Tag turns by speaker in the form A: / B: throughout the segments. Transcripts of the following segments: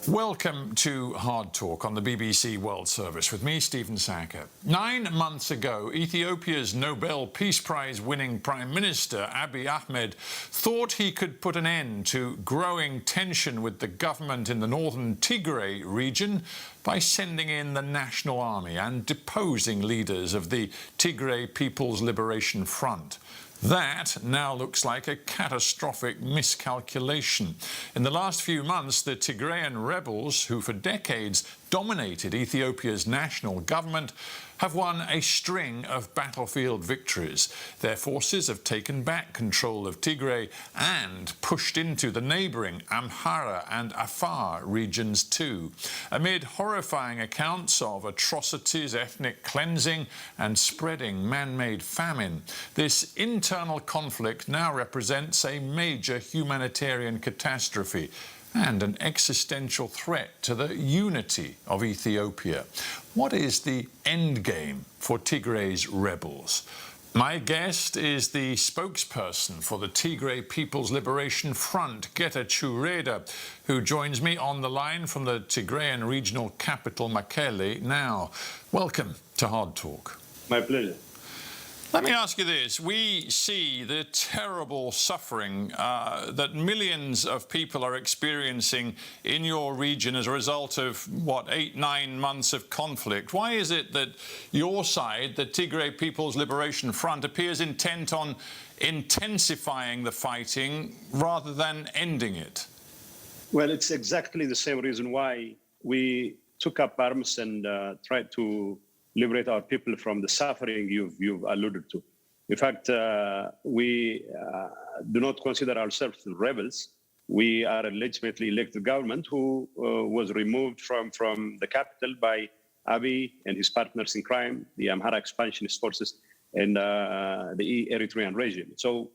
A: Welcome to Hard Talk on the BBC World Service with me, Stephen Sacker. 9 months ago, Ethiopia's Nobel Peace Prize winning Prime Minister Abiy Ahmed thought he could put an end to growing tension with the government in the northern Tigray region by sending in the National Army and deposing leaders of the Tigray People's Liberation Front. That now looks like a catastrophic miscalculation. In the last few months, the Tigrayan rebels, who for decades dominated Ethiopia's national government, have won a string of battlefield victories. Their forces have taken back control of Tigray and pushed into the neighbouring Amhara and Afar regions too. Amid horrifying accounts of atrocities, ethnic cleansing and spreading man-made famine, this internal conflict now represents a major humanitarian catastrophe and an existential threat to the unity of Ethiopia. What is the end game for Tigray's rebels? My guest is the spokesperson for the Tigray People's Liberation Front, ጌታቸው, who joins me on the line from the Tigrayan regional capital, Mekelle, now. Welcome to Hard Talk.
B: My pleasure.
A: Let me ask you this. We see the terrible suffering that millions of people are experiencing in your region as a result of, 8-9 months of conflict. Why is it that your side, the Tigray People's Liberation Front, appears intent on intensifying the fighting rather than ending it?
B: Well, it's exactly the same reason why we took up arms and tried to liberate our people from the suffering you've alluded to. In fact, we do not consider ourselves rebels. We are a legitimately elected government who was removed from the capital by Abiy and his partners in crime, the Amhara expansionist forces, and the Eritrean regime. So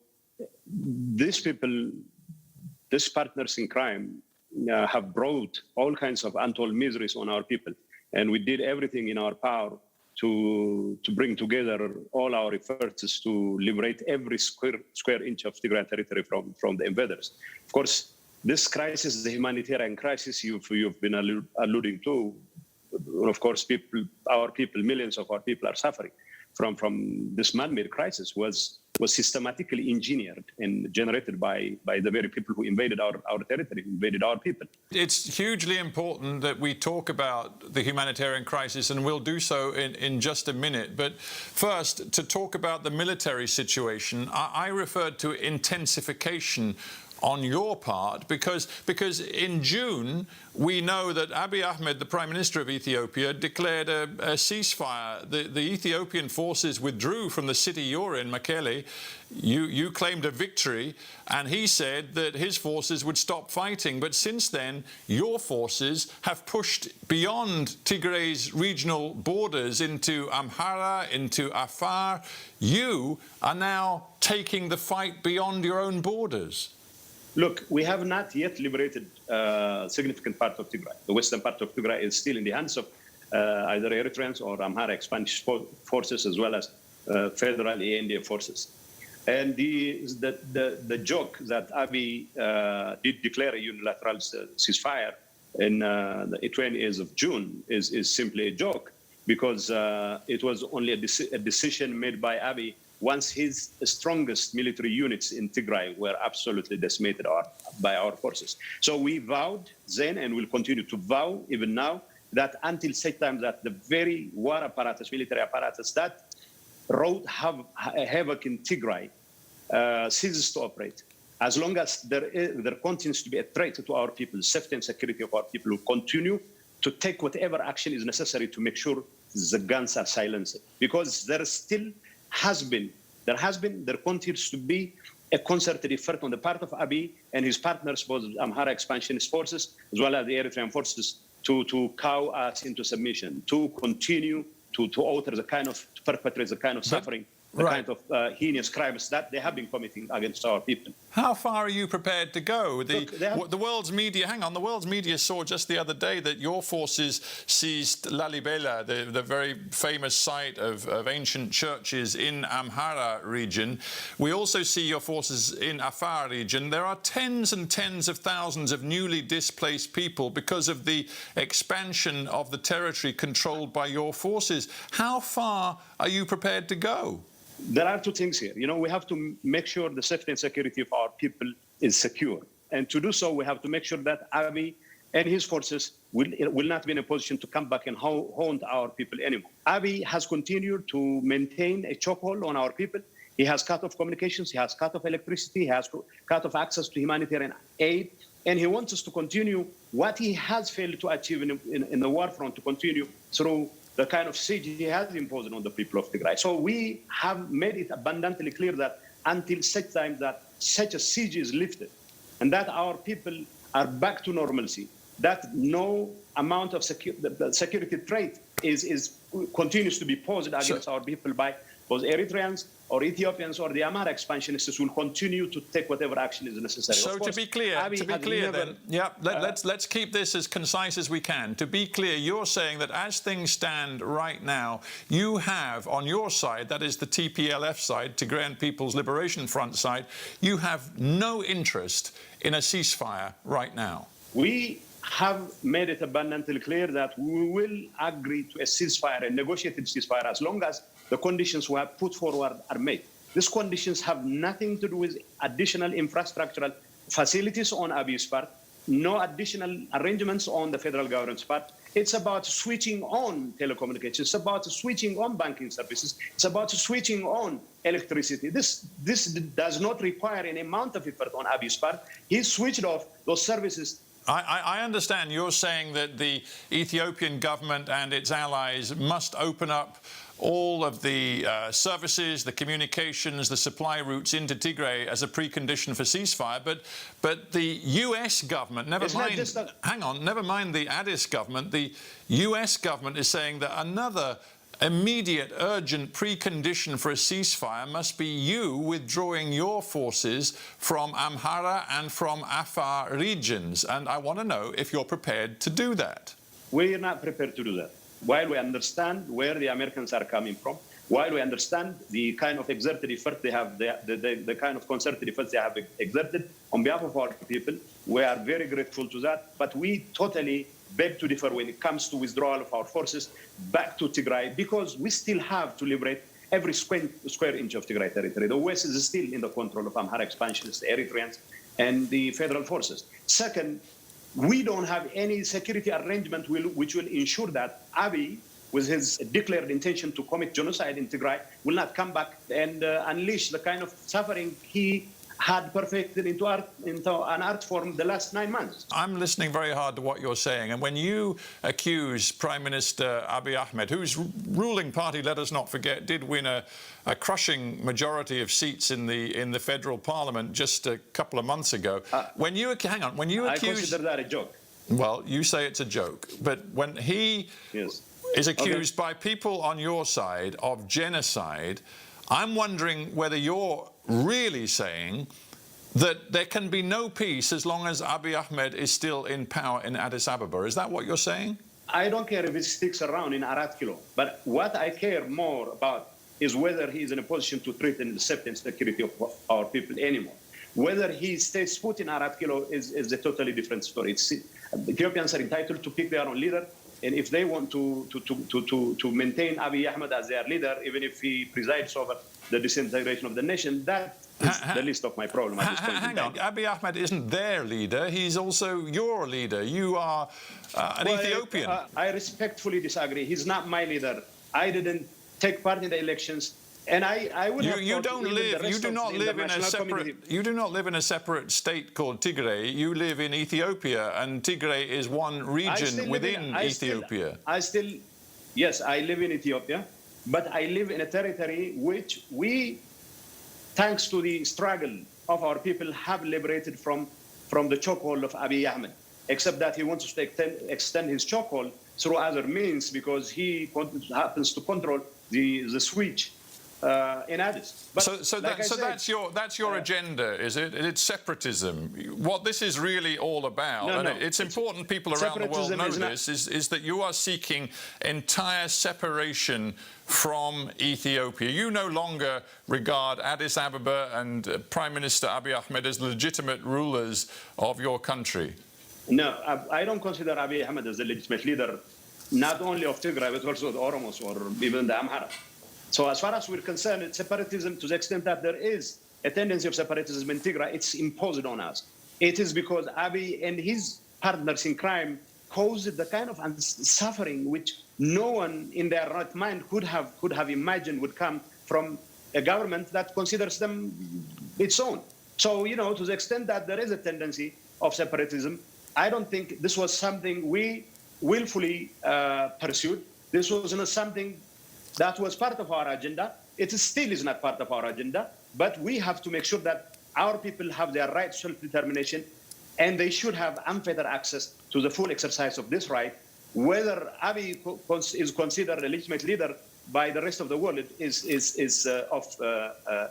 B: these people, these partners in crime, have brought all kinds of untold miseries on our people. And we did everything in our power to bring together all our efforts to liberate every square inch of Tigray territory from the invaders. Of course, this crisis, the humanitarian crisis you've been alluding to, of course, our people, millions of our people are suffering from this man-made crisis was systematically engineered and generated by the very people who invaded our territory, invaded our people.
A: It's hugely important that we talk about the humanitarian crisis, and we'll do so in just a minute. But first, to talk about the military situation, I referred to intensification on your part, because in June, we know that Abiy Ahmed, the Prime Minister of Ethiopia, declared a ceasefire. The Ethiopian forces withdrew from the city you're in, Mekelle. You claimed a victory, and he said that his forces would stop fighting. But since then, your forces have pushed beyond Tigray's regional borders into Amhara, into Afar. You are now taking the fight beyond your own borders.
B: Look, we have not yet liberated a significant part of Tigray. The western part of Tigray is still in the hands of either Eritreans or Amhara expansionist forces, as well as federal ANDF forces. And the joke that Abiy did declare a unilateral ceasefire in the 20th of June is simply a joke, because it was only a decision made by Abiy once his strongest military units in Tigray were absolutely decimated by our forces. So we vowed then, and will continue to vow even now, that until such time that the very war apparatus, military apparatus that wrought havoc in Tigray ceases to operate, as long as there continues to be a threat to our people, safety and security of our people, will continue to take whatever action is necessary to make sure the guns are silenced. Because there continues to be a concerted effort on the part of Abiy and his partners, both Amhara expansionist forces as well as the Eritrean forces, to cow us into submission, to continue to perpetrate the kind of suffering the kind of heinous crimes that they have been committing against our people.
A: How far are you prepared to go?
B: Look,
A: the world's media, hang on, the world's media saw just the other day that your forces seized Lalibela, the very famous site of ancient churches in Amhara region. We also see your forces in Afar region. There are tens and tens of thousands of newly displaced people because of the expansion of the territory controlled by your forces. How far are you prepared to go?
B: There are two things here. We have to make sure the safety and security of our people is secure. And to do so, we have to make sure that Abiy and his forces will not be in a position to come back and haunt our people anymore. Abiy has continued to maintain a chokehold on our people. He has cut off communications, he has cut off electricity, he has cut off access to humanitarian aid, and he wants us to continue what he has failed to achieve in the war front, to continue through the kind of siege he has imposed on the people of Tigray. So we have made it abundantly clear that until such time that such a siege is lifted and that our people are back to normalcy, that no amount of security threat continues to be posed against our people by those Eritreans or Ethiopians or the Amhara expansionists will continue to take whatever action is necessary.
A: So to be clear, let's keep this as concise as we can. To be clear, you're saying that as things stand right now, you have on your side, that is the TPLF side, Tigrayan People's Liberation Front side, you have no interest in a ceasefire right now.
B: We have made it abundantly clear that we will agree to a ceasefire, a negotiated ceasefire, as long as the conditions we have put forward are met. These conditions have nothing to do with additional infrastructural facilities on Abiy's part, no additional arrangements on the federal government's part. It's about switching on telecommunications. It's about switching on banking services. It's about switching on electricity. This does not require any amount of effort on Abiy's part. He switched off those services.
A: I understand you're saying that the Ethiopian government and its allies must open up all of the services, the communications, the supply routes into Tigray as a precondition for ceasefire, but the U.S. government, never mind the Addis government, the U.S. government is saying that another immediate, urgent precondition for a ceasefire must be you withdrawing your forces from Amhara and from Afar regions. And I want to know if you're prepared to do that.
B: We're not prepared to do that. While we understand where the Americans are coming from, while we understand the kind of exerted effort they have, the kind of concerted efforts they have exerted on behalf of our people, we are very grateful to that. But we totally beg to differ when it comes to withdrawal of our forces back to Tigray, because we still have to liberate every square inch of Tigray territory. The West is still in the control of Amhara expansionists, the Eritreans, and the federal forces. Second, we don't have any security arrangement which will ensure that Abiy, with his declared intention to commit genocide in Tigray, will not come back and unleash the kind of suffering he had perfected into an art form the last 9 months.
A: I'm listening very hard to what you're saying, and when you accuse Prime Minister Abiy Ahmed, whose ruling party, let us not forget, did win a crushing majority of seats in the federal parliament just a couple of months ago, when you accuse,
B: I consider that a joke.
A: Well, you say it's a joke, but when he is accused by people on your side of genocide, I'm wondering whether you're really saying that there can be no peace as long as Abiy Ahmed is still in power in Addis Ababa. Is that what you're saying?
B: I don't care if he sticks around in Arat Kilo, but what I care more about is whether he is in a position to threaten the safety and security of our people anymore. Whether he stays put in Arat Kilo is a totally different story. Ethiopians are entitled to pick their own leader, and if they want to maintain Abiy Ahmed as their leader, even if he presides over the disintegration of the nation, that is the least of my problem at this point.
A: Hang on, Abiy Ahmed isn't their leader, he's also your leader. You are an Ethiopian.
B: I respectfully disagree. He's not my leader. I didn't take part in the elections. And I would
A: you do not live in a separate state called Tigray. You live in Ethiopia, and Tigray is one region within Ethiopia.
B: Yes, I live in Ethiopia, but I live in a territory which we, thanks to the struggle of our people, have liberated from the chokehold of Abiy Ahmed. Except that he wants to extend his chokehold through other means, because he happens to control the switch in Addis. But
A: that's your agenda, is it? It's separatism. What this is really all about, it's important people around the world know this, is that you are seeking entire separation from Ethiopia. You no longer regard Addis Ababa and Prime Minister Abiy Ahmed as legitimate rulers of your country.
B: No, I don't consider Abiy Ahmed as the legitimate leader, not only of Tigray, but also the Oromos or even the Amhara. So as far as we're concerned, it's separatism to the extent that there is a tendency of separatism in Tigray, it's imposed on us. It is because Abiy and his partners in crime caused the kind of suffering which no one in their right mind could have imagined would come from a government that considers them its own. So, to the extent that there is a tendency of separatism, I don't think this was something we willfully pursued. This was not something that was part of our agenda. It still is not part of our agenda, but we have to make sure that our people have their right to self-determination, and they should have unfettered access to the full exercise of this right. Whether Abiy is considered a legitimate leader by the rest of the world is of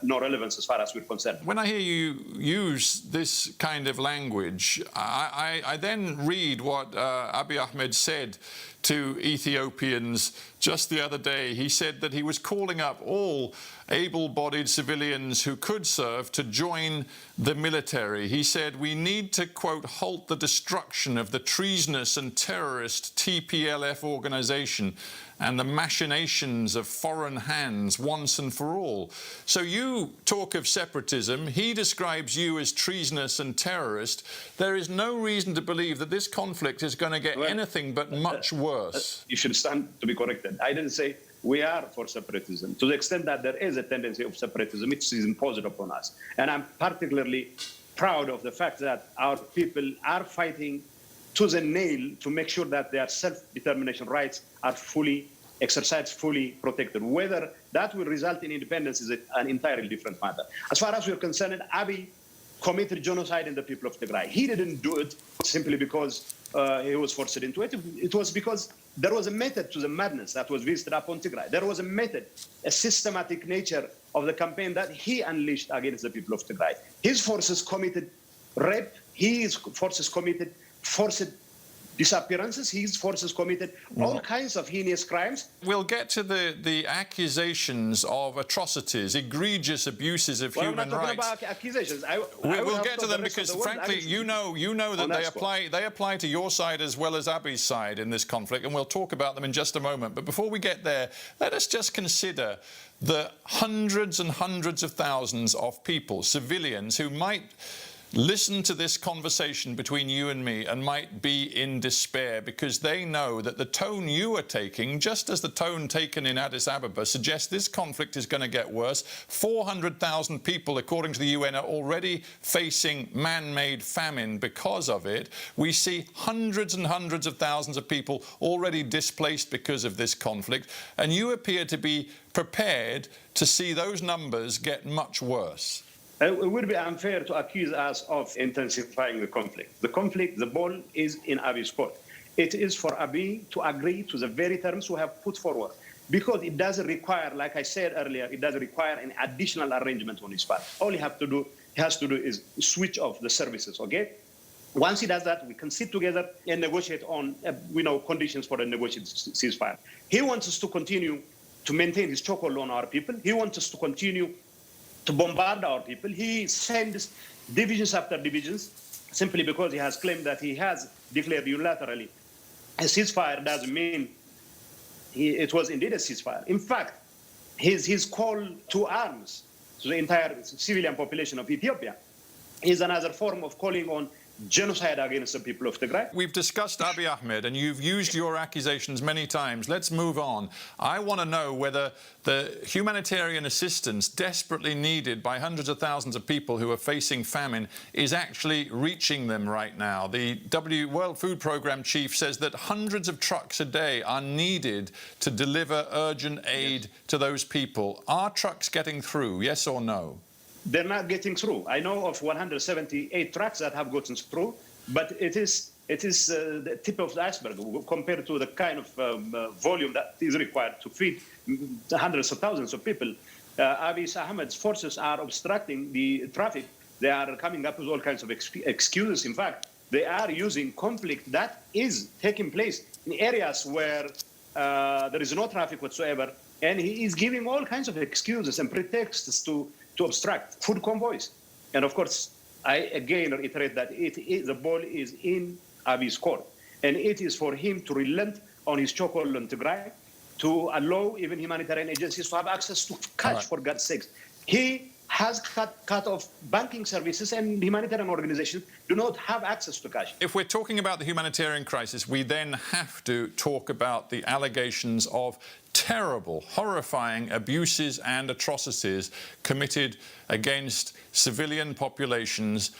B: no relevance as far as we're concerned.
A: When I hear you use this kind of language, I then read what Abiy Ahmed said to Ethiopians just the other day. He said that he was calling up all able-bodied civilians who could serve to join the military. He said, we need to, quote, halt the destruction of the treasonous and terrorist TPLF organization and the machinations of foreign hands once and for all. So you talk of separatism. He describes you as treasonous and terrorist. There is no reason to believe that this conflict is going to get anything but much worse.
B: You should stand to be corrected. I didn't say we are for separatism. To the extent that there is a tendency of separatism, it is imposed upon us. And I'm particularly proud of the fact that our people are fighting to the nail to make sure that their self-determination rights are fully exercised, fully protected. Whether that will result in independence is an entirely different matter. As far as we're concerned, Abiy committed genocide in the people of Tigray. He didn't do it simply because he was forced into it. It was because there was a method to the madness that was visited upon Tigray. There was a method, a systematic nature of the campaign that he unleashed against the people of Tigray. His forces committed rape. His forces committed forced disappearances. His forces committed all kinds of heinous crimes.
A: We'll get to the accusations of atrocities, egregious abuses of human rights.
B: I'm not talking about accusations.
A: We'll get to them because, frankly, you know that they apply to your side as well as Abiy's side in this conflict, and we'll talk about them in just a moment. But before we get there, let us just consider the hundreds and hundreds of thousands of people, civilians, who might listen to this conversation between you and me and might be in despair because they know that the tone you are taking, just as the tone taken in Addis Ababa, suggests this conflict is going to get worse. 400,000 people, according to the UN, are already facing man-made famine because of it. We see hundreds and hundreds of thousands of people already displaced because of this conflict, and you appear to be prepared to see those numbers get much worse.
B: It would be unfair to accuse us of intensifying the conflict. The ball is in Abiy's court. It is for Abiy to agree to the very terms we have put forward, because it doesn't require, like I said earlier, it doesn't require an additional arrangement on his part. All he has to do is switch off the services, okay? Once he does that, we can sit together and negotiate on, conditions for a negotiated ceasefire. He wants us to continue to maintain his chokehold on our people. He wants us to continue to bombard our people. He sends divisions after divisions simply because he has claimed that he has declared unilaterally a ceasefire. Doesn't mean it was indeed a ceasefire. In fact, his call to arms to the entire civilian population of Ethiopia is another form of calling on genocide against the people of Tigray.
A: We've discussed Abiy Ahmed, and you've used your accusations many times. Let's move on. I want to know whether the humanitarian assistance desperately needed by hundreds of thousands of people who are facing famine is actually reaching them right now. The World Food Programme chief says that hundreds of trucks a day are needed to deliver urgent aid to those people. Are trucks getting through, yes or no?
B: They're not getting through. I know of 178 trucks that have gotten through, but it is the tip of the iceberg compared to the kind of volume that is required to feed hundreds of thousands of people. Abiy Ahmed's forces are obstructing the traffic. They are coming up with all kinds of excuses. In fact, they are using conflict that is taking place in areas where there is no traffic whatsoever, and he is giving all kinds of excuses and pretexts to obstruct food convoys. And of course, I again reiterate that the ball is in Abiy's court, and it is for him to relent on his chokehold on Tigray, to allow even humanitarian agencies to have access to cash, right, for God's sakes. He has cut off banking services, and humanitarian organizations do not have access to cash.
A: If we're talking about the humanitarian crisis, we then have to talk about the allegations of terrible, horrifying abuses and atrocities committed against civilian populations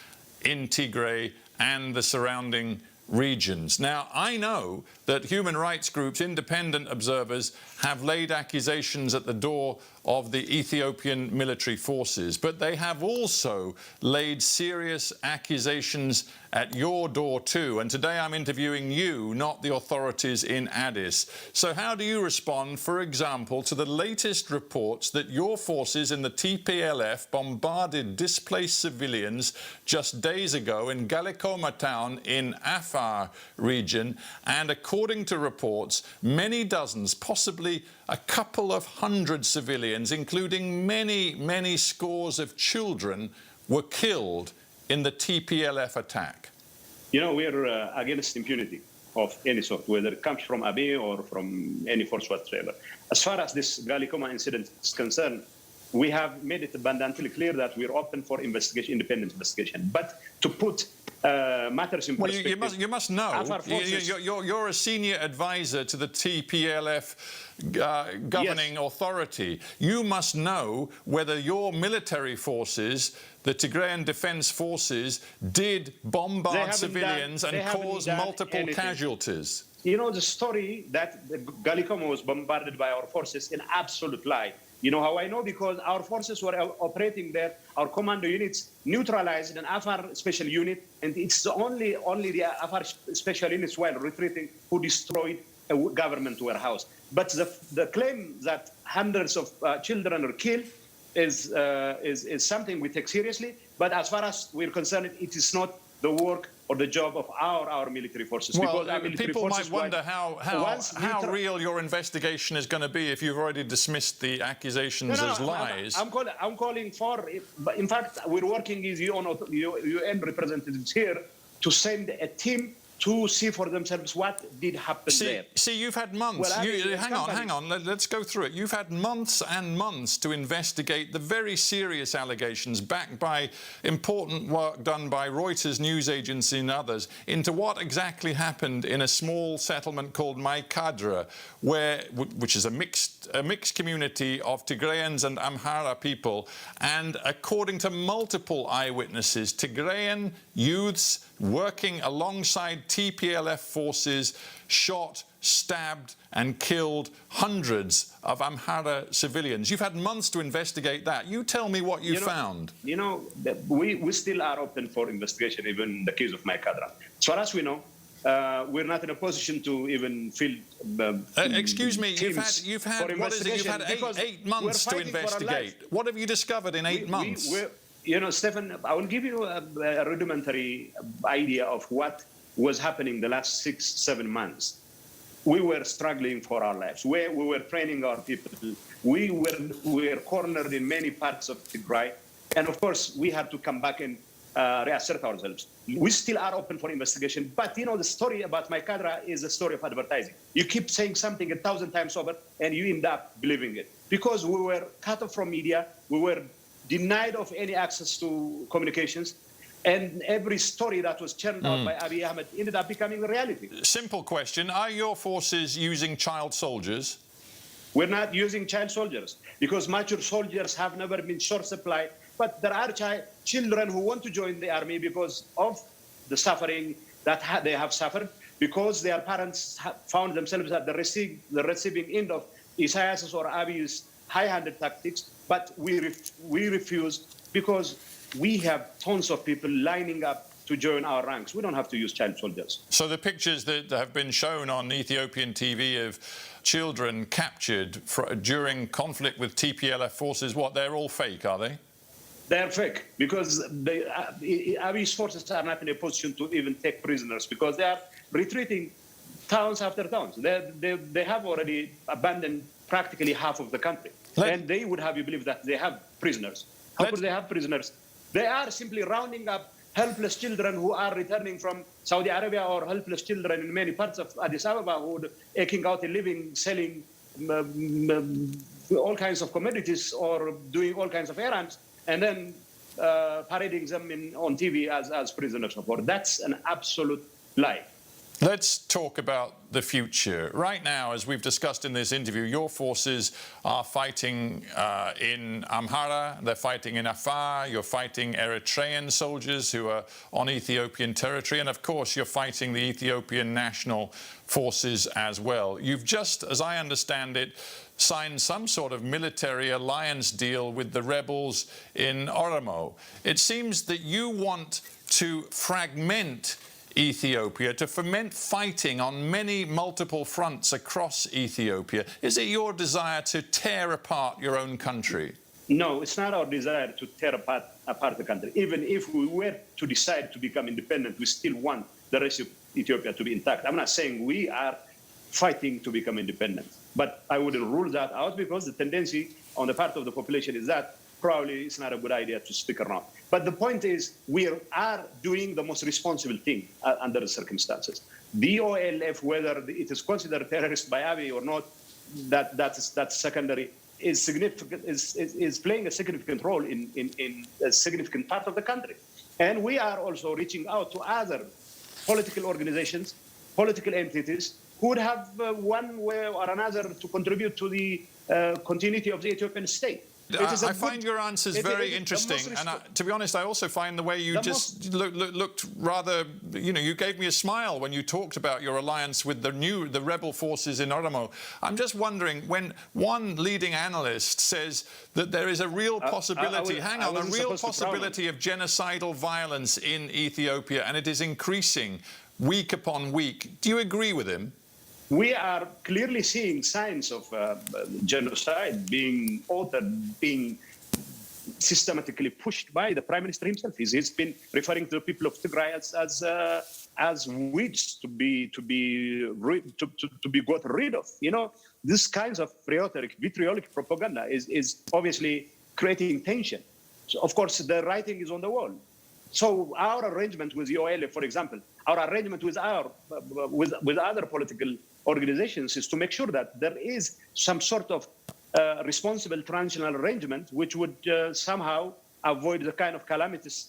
A: in Tigray and the surrounding regions. Now, I know that human rights groups, independent observers, have laid accusations at the door of the Ethiopian military forces, but they have also laid serious accusations at your door too. And today I'm interviewing you, not the authorities in Addis. So how do you respond, for example, to the latest reports that your forces in the TPLF bombarded displaced civilians just days ago in Galikoma town in Afar region, and according to reports, many dozens, possibly a couple of hundred civilians, including many scores of children, were killed in the TPLF attack?
B: You know, we're against impunity of any sort, whether it comes from Abiy or from any force whatsoever. As far as this Galikoma incident is concerned, we have made it abundantly clear that we're open for investigation, independent investigation. But to put matters in perspective...
A: Well, you must know. You're a senior advisor to the TPLF governing, yes, authority. You must know whether your military forces, the Tigrayan Defense Forces, did bombard civilians and cause multiple casualties.
B: You know, the story that Galikoma was bombarded by our forces, an absolute lie. You know how I know? Because our forces were operating there. Our commando units neutralized an Afar special unit, and it's only the Afar special units, while retreating, who destroyed a government warehouse. But the claim that hundreds of children are killed is something we take seriously. But as far as we're concerned, it is not the work or the job of our military forces.
A: Well,
B: because our military
A: people
B: forces
A: might wonder how real your investigation is going to be if you've already dismissed the accusations as lies.
B: I'm calling for, in fact, we're working with UN representatives here to send a team to see for themselves what did happen there.
A: See, you've had months. Well, hang on. Let's go through it. You've had months and months to investigate the very serious allegations backed by important work done by Reuters news agency and others into what exactly happened in a small settlement called Maikadra, which is a mixed community of Tigrayans and Amhara people. And according to multiple eyewitnesses, Tigrayan youths working alongside TPLF forces shot, stabbed and killed hundreds of Amhara civilians. You've had months to investigate that. You tell me what you found.
B: You know, we still are open for investigation, even in the case of Maikadra. As far as we know, we're not in a position to even fill.
A: Excuse me, you've had what is it? You've had eight months to investigate. What have you discovered in 8 months?
B: You know, Stefan, I will give you a rudimentary idea of what was happening the last 6-7 months. We were struggling for our lives. We were training our people. We were cornered in many parts of Tigray. And of course, we had to come back and reassert ourselves. We still are open for investigation. But, you know, the story about Maikadra is a story of advertising. You keep saying something 1,000 times over, and you end up believing it. Because we were cut off from media. We were denied of any access to communications, and every story that was churned out by Abiy Ahmed ended up becoming a reality.
A: Simple question. Are your forces using child soldiers?
B: We're not using child soldiers because mature soldiers have never been short supply, but there are children who want to join the army because of the suffering that they have suffered, because their parents found themselves at the receiving end of Isaias's or Abiy's high-handed tactics. But we refuse because we have tons of people lining up to join our ranks. We don't have to use child soldiers.
A: So the pictures that have been shown on Ethiopian TV of children captured during conflict with TPLF forces, they're all fake, are they?
B: They're fake because Abiy's forces are not in a position to even take prisoners because they are retreating towns after towns. They have already abandoned practically half of the country. And they would have you believe that they have prisoners. How could they have prisoners? They are simply rounding up helpless children who are returning from Saudi Arabia or helpless children in many parts of Addis Ababa who are eking out a living, selling all kinds of commodities or doing all kinds of errands, and then parading them on TV as prisoners of war. That's an absolute lie.
A: Let's talk about the future. Right now, as we've discussed in this interview, your forces are fighting in Amhara, they're fighting in Afar, you're fighting Eritrean soldiers who are on Ethiopian territory, and of course you're fighting the Ethiopian National Forces as well. You've just, as I understand it, signed some sort of military alliance deal with the rebels in Oromo. It seems that you want to fragment Ethiopia, to foment fighting on multiple fronts across Ethiopia. Is it your desire to tear apart your own country?
B: No, it's not our desire to tear apart the country. Even if we were to decide to become independent, we still want the rest of Ethiopia to be intact. I'm not saying we are fighting to become independent, but I wouldn't rule that out because the tendency on the part of the population is that probably it's not a good idea to stick around. But the point is, we are doing the most responsible thing under the circumstances. The OLF, whether it is considered terrorist by Abiy or not, that's secondary, is playing a significant role in a significant part of the country. And we are also reaching out to other political organizations, political entities, who would have one way or another to contribute to the continuity of the Ethiopian state.
A: I find your answers very interesting, and to be honest, I also find the way you just looked rather, you gave me a smile when you talked about your alliance with the rebel forces in Oromo. I'm just wondering, when one leading analyst says that there is a real possibility, a real possibility of genocidal violence in Ethiopia, and it is increasing week upon week, do you agree with him?
B: We are clearly seeing signs of genocide being authored, being systematically pushed by the Prime Minister himself. He's been referring to the people of Tigray as weeds to be got rid of. This kinds of vitriolic propaganda is obviously creating tension. So of course, the writing is on the wall. So our arrangement with the OLF, for example, our arrangement with other political organizations is to make sure that there is some sort of responsible transitional arrangement which would somehow avoid the kind of calamities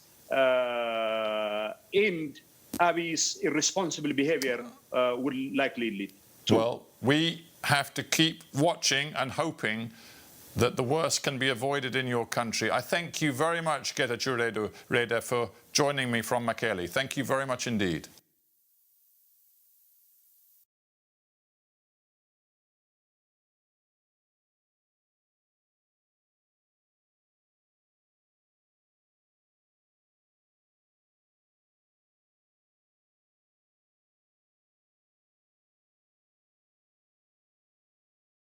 B: aimed Abiy's irresponsible behavior would likely lead to.
A: Well, we have to keep watching and hoping that the worst can be avoided in your country. I thank you very much, ጌታቸው Reda, for joining me from Mekelle. Thank you very much indeed.